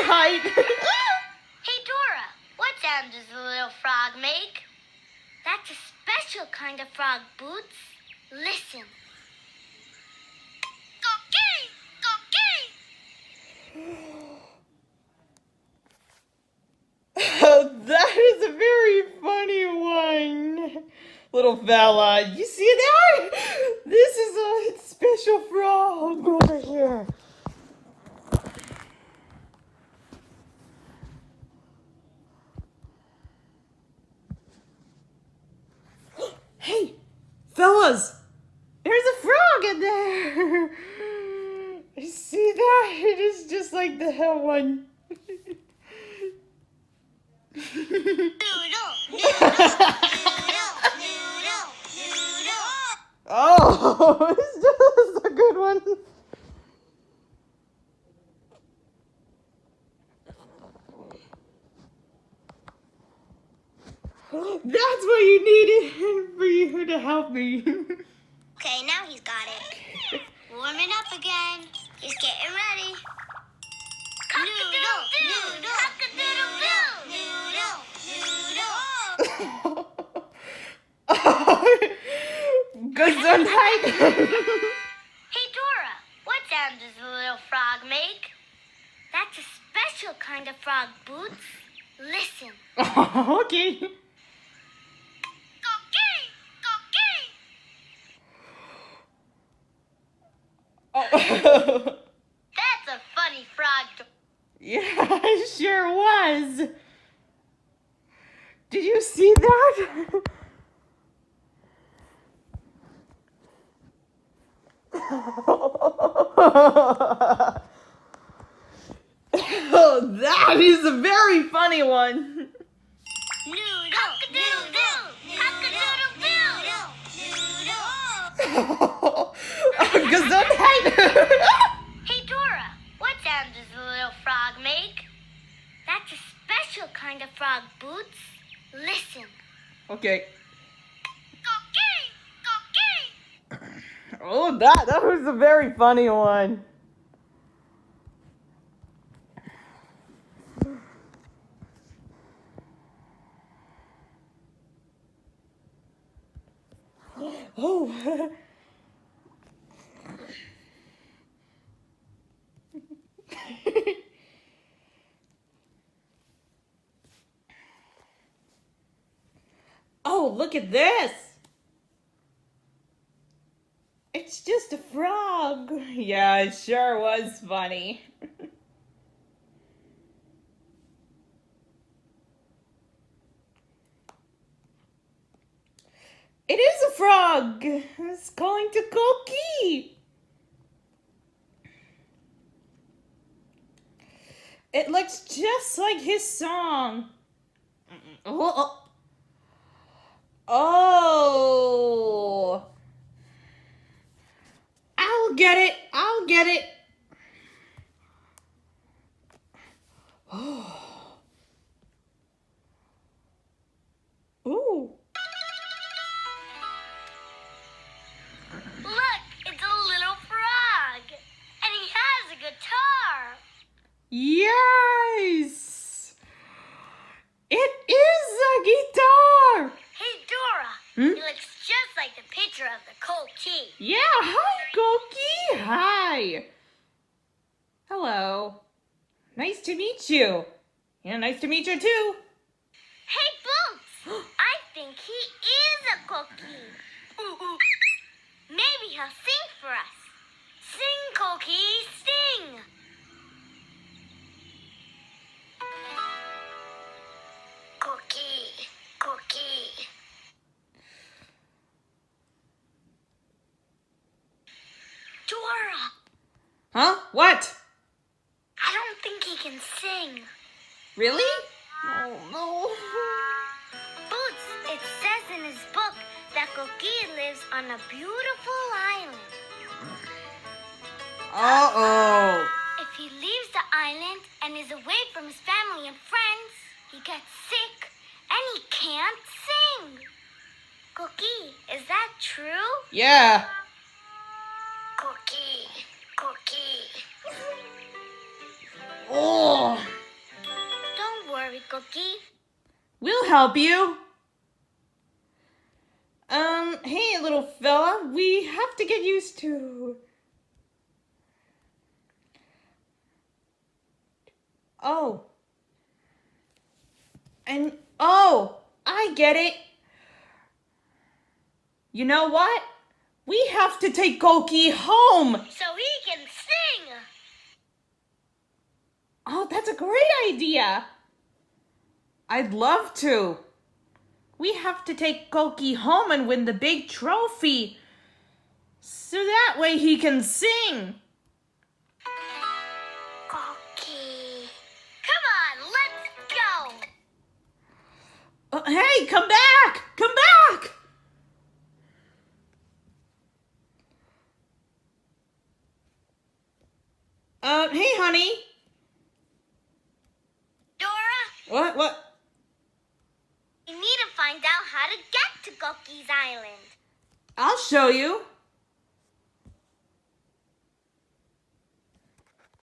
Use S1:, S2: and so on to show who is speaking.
S1: height.
S2: Hey, Dora, what sound does the little frog make? That's a special kind of frog, Boots. Listen. Go-kitty!
S1: Oh, that is a very funny one. Little fella, you see that? This is a special frog over here. Hey, fellas, there's a frog in there. You see that? It is just like the hell one. Oh, it's just a good one. That's what you needed for you to help me.
S2: Okay, now he's got it. Warming up again. He's getting ready. Cock-a-doodle-doo! Cock-a-doodle-doo!
S1: Gesundheit.
S2: Hey, Dora, what sound does the little frog make? That's a special kind of frog, Boots. Listen.
S1: Okay.
S2: Go-kitty! Go-kitty!
S1: Oh.
S2: That's a funny frog.
S1: Yeah, it sure was. Did you see that? Oh, that is a very funny one. Gesundheit.
S2: Hey, Dora, what sound does the little frog make? That's a special kind of frog, Boots. Listen.
S1: Okay.
S2: Go-kitty! Go-kitty!
S1: Oh, that was a very funny one. Oh. Oh, look at this. It's just a frog. Yeah, it sure was funny. It is a frog. It's calling to Koki. It looks just like his song. Oh. Oh. I'll get it. I'll get it. Oh. Ooh.
S2: Look, it's a little frog. And he has a guitar.
S1: Yes. It is a guitar.
S2: Hey, Dora.
S1: Hmm?
S2: He looks just like the picture of the Koki.
S1: Yeah, hi, Koki. Hi. Hello. Nice to meet you. Yeah, nice to meet you too.
S2: Hey, Boots. I think he is a Koki. Ooh. Maybe he'll sing for us. Sing, Koki, sing. Koki, Koki. Dora,
S1: Huh? What?
S2: I don't think he can sing.
S1: Really? Oh, no.
S2: Boots, it says in his book that Koki lives on a beautiful island.
S1: Uh-oh.
S2: If he leaves the island and is away from his family and friends, he gets sick and he can't sing. Koki, is that true?
S1: Yeah.
S2: Koki, Koki.
S1: Oh. help you. Hey, little fella, we have to get used to... Oh. I get it. You know what? We have to take Koki home.
S2: So he can sing.
S1: Oh, that's a great idea. I'd love to. We have to take Koki home and win the big trophy. So that way he can sing.
S2: Koki. Come on, let's go.
S1: Hey, come back! Come back! Hey, honey.
S2: Dora,
S1: What?
S2: we need to find out how to get to Koki's island.
S1: I'll show you.